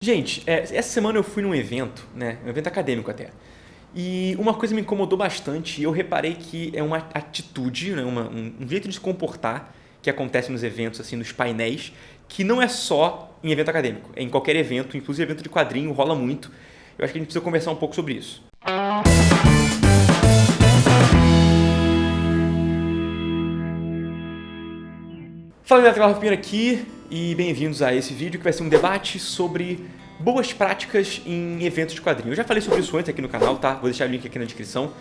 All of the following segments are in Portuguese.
Gente, essa semana eu fui num evento, né? Um evento acadêmico até. E uma coisa me incomodou bastante e eu reparei que é uma atitude, né? Um jeito de se comportar que acontece nos eventos, assim, nos painéis, que não é só em evento acadêmico, é em qualquer evento, inclusive evento de quadrinho, rola muito. Eu acho que a gente precisa conversar um pouco sobre isso. Fala galera, Rafa Pinheiro aqui e bem-vindos a esse vídeo que vai ser um debate sobre boas práticas em eventos de quadrinho. Eu já falei sobre isso antes aqui no canal, tá? Vou deixar o link aqui na descrição.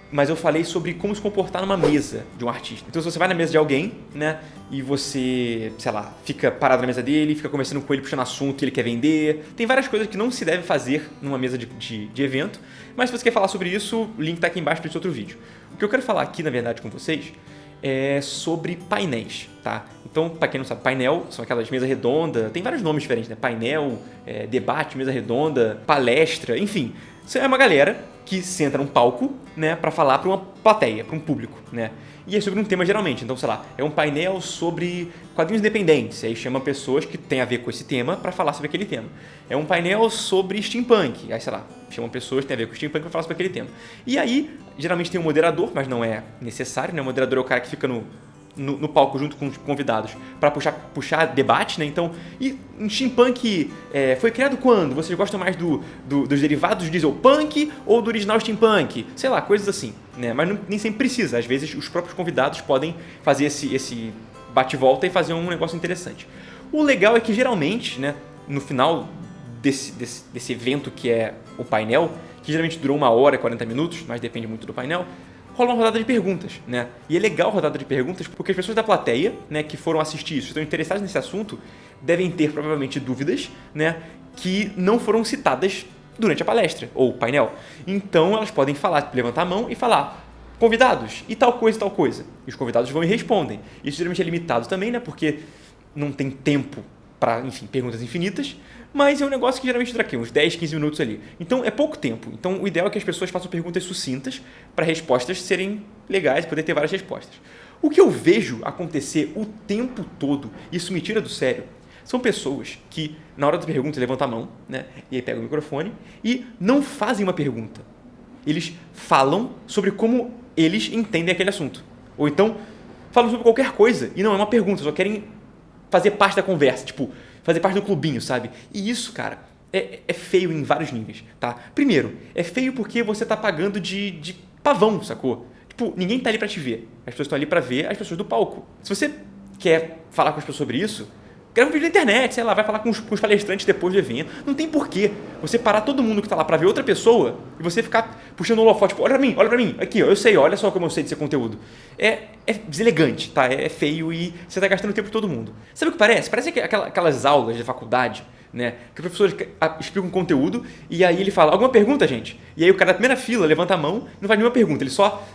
Mas eu falei sobre como se comportar numa mesa de um artista. Então se você vai na mesa de alguém, né, e você, sei lá, fica parado na mesa dele, fica conversando com ele, puxando assunto que ele quer vender. Tem várias coisas que não se deve fazer numa mesa de evento, mas se você quer falar sobre isso, o link tá aqui embaixo para esse outro vídeo. O que eu quero falar aqui, na verdade, com vocês é sobre painéis, tá? Então, para quem não sabe, painel são aquelas mesas redondas, tem vários nomes diferentes, né? Painel, debate, mesa redonda, palestra, enfim. Isso é uma galera que senta num palco, né, para falar para uma plateia, para um público, né? E é sobre um tema geralmente. Então, sei lá, é um painel sobre quadrinhos independentes. Aí chama pessoas que têm a ver com esse tema para falar sobre aquele tema. É um painel sobre steampunk. Aí, sei lá, chamam pessoas que têm a ver com steampunk para falar sobre aquele tema. E aí, geralmente tem um moderador, mas não é necessário, né? O moderador é o cara que fica no palco junto com os convidados para puxar debate, né? Então, e um steampunk foi criado quando? Vocês gostam mais dos derivados do dieselpunk ou do original steampunk? Sei lá, coisas assim, né? Mas nem sempre precisa. Às vezes os próprios convidados podem fazer esse bate-volta e fazer um negócio interessante. O legal é que geralmente, né, no final desse evento que é o painel, que geralmente durou 1 hora e 40 minutos, mas depende muito do painel, rola uma rodada de perguntas, né? E é legal a rodada de perguntas porque as pessoas da plateia, né, que foram assistir isso, estão interessadas nesse assunto, devem ter provavelmente dúvidas, né, que não foram citadas durante a palestra ou painel. Então elas podem falar, levantar a mão e falar: convidados, e tal coisa e tal coisa. E os convidados vão e respondem. Isso geralmente é limitado também, né, porque não tem tempo para, enfim, perguntas infinitas, mas é um negócio que geralmente dura aqui, uns 10, 15 minutos ali. Então é pouco tempo. Então o ideal é que as pessoas façam perguntas sucintas para respostas serem legais, poder ter várias respostas. O que eu vejo acontecer o tempo todo, isso me tira do sério, são pessoas que, na hora da pergunta, levantam a mão, né, e aí pegam o microfone e não fazem uma pergunta. Eles falam sobre como eles entendem aquele assunto. Ou então, falam sobre qualquer coisa e não é uma pergunta, só querem fazer parte da conversa, tipo, fazer parte do clubinho, sabe? E isso, cara, é feio em vários níveis, tá? Primeiro, é feio porque você tá pagando de pavão, sacou? Tipo, ninguém tá ali pra te ver. As pessoas estão ali pra ver as pessoas do palco. Se você quer falar com as pessoas sobre isso, grava um vídeo na internet, sei lá, vai falar com os palestrantes depois do evento. Não tem porquê você parar todo mundo que tá lá pra ver outra pessoa e você ficar puxando o holofote, tipo, olha pra mim, aqui, ó, eu sei, olha só como eu sei desse conteúdo. É deselegante, tá? É feio e você tá gastando tempo de todo mundo. Sabe o que parece? Parece aquelas aulas de faculdade, né? Que o professor explica um conteúdo e aí ele fala: alguma pergunta, gente? E aí o cara da primeira fila levanta a mão e não faz nenhuma pergunta, ele só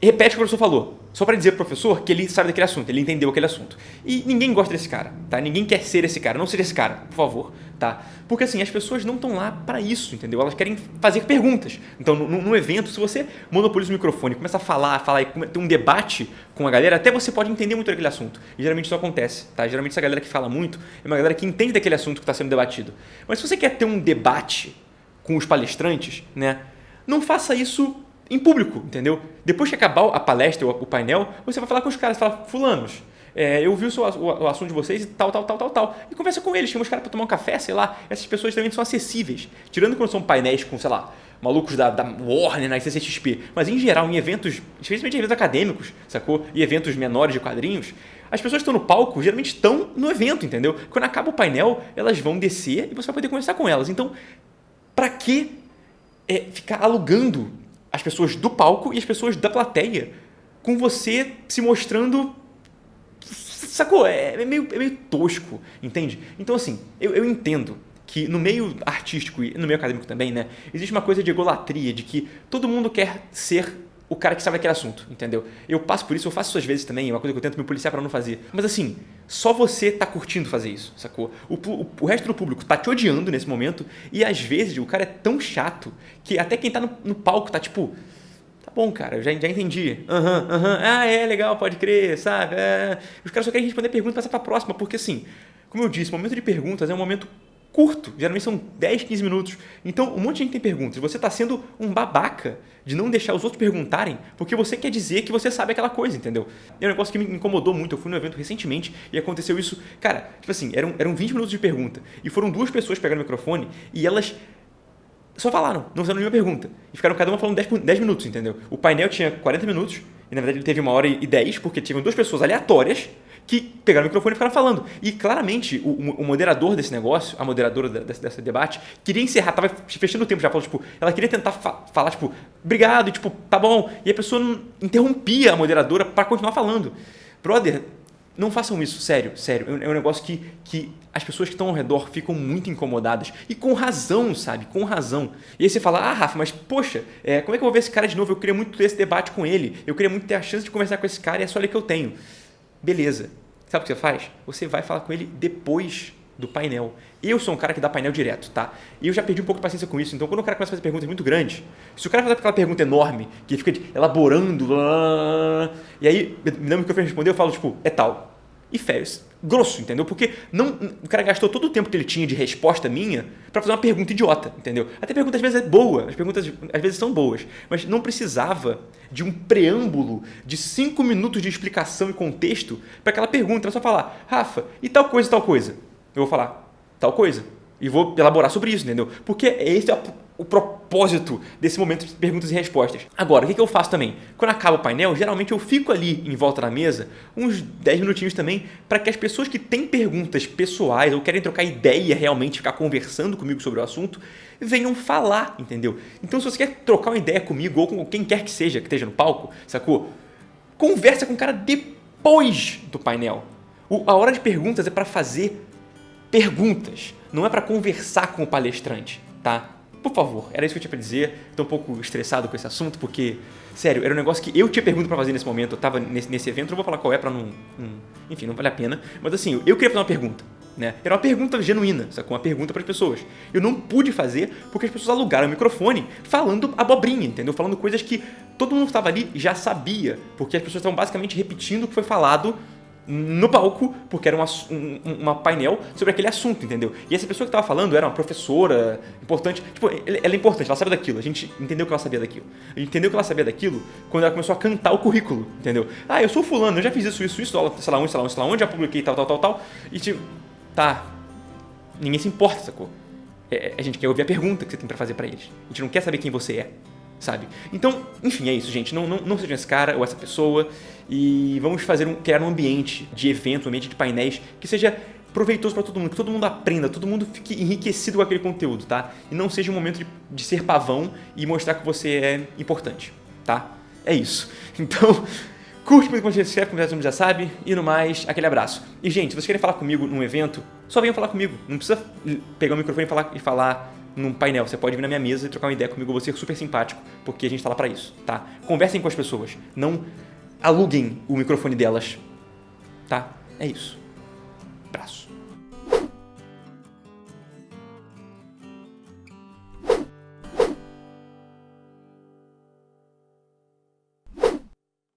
repete o que o professor falou, só para dizer pro professor que ele sabe daquele assunto, ele entendeu aquele assunto. E ninguém gosta desse cara, tá? Ninguém quer ser esse cara, não seja esse cara, por favor, tá? Porque assim, as pessoas não estão lá para isso, entendeu? Elas querem fazer perguntas. Então, num evento, se você monopoliza o microfone, começa a falar e ter um debate com a galera, até você pode entender muito daquele assunto. E geralmente isso acontece, tá? Geralmente essa galera que fala muito é uma galera que entende daquele assunto que está sendo debatido. Mas se você quer ter um debate com os palestrantes, né? Não faça isso em público, entendeu? Depois que acabar a palestra ou o painel, você vai falar com os caras, fala: fulanos, eu vi o assunto de vocês e tal. E conversa com eles, chama os caras para tomar um café, sei lá. Essas pessoas também são acessíveis. Tirando quando são painéis com, sei lá, malucos da Warner, na CCXP. Mas em geral, em eventos, especialmente em eventos acadêmicos, sacou? E eventos menores de quadrinhos, as pessoas que estão no palco geralmente estão no evento, entendeu? Quando acaba o painel, elas vão descer e você vai poder conversar com elas. Então, pra que ficar alugando as pessoas do palco e as pessoas da plateia com você se mostrando, sacou? É meio tosco, entende? Então assim, eu entendo que no meio artístico e no meio acadêmico também, né, existe uma coisa de egolatria, de que todo mundo quer ser o cara que sabe aquele assunto, entendeu? Eu passo por isso, eu faço isso às vezes também, é uma coisa que eu tento me policiar pra não fazer. Mas assim, só você tá curtindo fazer isso, sacou? O resto do público tá te odiando nesse momento e às vezes o cara é tão chato que até quem tá no palco tá tipo: tá bom, cara, eu já entendi. Legal, pode crer, sabe? Os caras só querem responder perguntas e passar pra próxima, porque assim, como eu disse, o momento de perguntas é um momento curto, geralmente são 10, 15 minutos. Então, um monte de gente tem perguntas. Você está sendo um babaca de não deixar os outros perguntarem porque você quer dizer que você sabe aquela coisa, entendeu? É um negócio que me incomodou muito. Eu fui num evento recentemente e aconteceu isso. Cara, tipo assim, eram 20 minutos de pergunta e foram 2 pessoas pegando o microfone e elas só falaram, não fizeram nenhuma pergunta. E ficaram cada uma falando 10 minutos, entendeu? O painel tinha 40 minutos e na verdade ele teve 1h10 porque tinham 2 pessoas aleatórias que pegaram o microfone e ficaram falando. E claramente o moderador desse negócio, a moderadora desse debate, queria encerrar, tava fechando o tempo já, falou, tipo, ela queria tentar falar, tipo, obrigado, e tipo, tá bom. E a pessoa não interrompia a moderadora para continuar falando. Brother, não façam isso, sério. É um negócio que as pessoas que estão ao redor ficam muito incomodadas. E com razão, sabe? Com razão. E aí você fala, Rafa, mas poxa, como é que eu vou ver esse cara de novo? Eu queria muito ter esse debate com ele. Eu queria muito ter a chance de conversar com esse cara e é só ele que eu tenho. Beleza. Sabe o que você faz? Você vai falar com ele depois do painel. Eu sou um cara que dá painel direto, tá? E eu já perdi um pouco de paciência com isso. Então, quando o cara começa a fazer perguntas muito grandes, se o cara fazer aquela pergunta enorme, que fica elaborando, e aí me dá o microfone responder, eu falo, tipo, é tal. E férias. Grosso, entendeu? Porque o cara gastou todo o tempo que ele tinha de resposta minha pra fazer uma pergunta idiota, entendeu? Até a pergunta às vezes é boa, as perguntas às vezes são boas, mas não precisava de um preâmbulo de 5 minutos de explicação e contexto para aquela pergunta. Era só falar, Rafa, e tal coisa e tal coisa? Eu vou falar, tal coisa. E vou elaborar sobre isso, entendeu? Porque esse é o propósito desse momento de perguntas e respostas. Agora, o que eu faço também? Quando acaba o painel, geralmente eu fico ali em volta da mesa uns 10 minutinhos também para que as pessoas que têm perguntas pessoais ou querem trocar ideia realmente, ficar conversando comigo sobre o assunto, venham falar, entendeu? Então, se você quer trocar uma ideia comigo ou com quem quer que seja que esteja no palco, sacou? Conversa com o cara depois do painel. A hora de perguntas é para fazer perguntas, não é para conversar com o palestrante, tá? Por favor, era isso que eu tinha para dizer. Estou um pouco estressado com esse assunto porque, sério, era um negócio que eu tinha pergunta para fazer nesse momento. Eu estava nesse evento, não vou falar qual é para enfim, não vale a pena. Mas assim, eu queria fazer uma pergunta, né? Era uma pergunta genuína, sacou? Uma pergunta para as pessoas. Eu não pude fazer porque as pessoas alugaram o microfone falando abobrinha, entendeu? Falando coisas que todo mundo que estava ali já sabia, porque as pessoas estavam basicamente repetindo o que foi falado no palco, porque era uma painel sobre aquele assunto, entendeu? E essa pessoa que estava falando era uma professora importante. Tipo, ela é importante, ela sabe daquilo. A gente entendeu que ela sabia daquilo. A gente entendeu que ela sabia daquilo quando ela começou a cantar o currículo, entendeu? Eu sou fulano, eu já fiz isso, sei lá onde, já publiquei tal. E tipo, tá, ninguém se importa, sacou? A gente quer ouvir a pergunta que você tem pra fazer pra eles. A gente não quer saber quem você é, sabe? Então, enfim, é isso, gente. Não seja esse cara ou essa pessoa e vamos criar um ambiente de evento, um ambiente de painéis que seja proveitoso para todo mundo, que todo mundo aprenda, todo mundo fique enriquecido com aquele conteúdo, tá? E não seja um momento de ser pavão e mostrar que você é importante, tá? É isso. Então, curte muito, se inscreve, como você já sabe, e no mais, aquele abraço. E, gente, se vocês querem falar comigo num evento, só venham falar comigo. Não precisa pegar o microfone e falar num painel. Você pode vir na minha mesa e trocar uma ideia comigo, eu vou ser super simpático, porque a gente tá lá pra isso, tá? Conversem com as pessoas, não aluguem o microfone delas, tá? É isso. Abraço.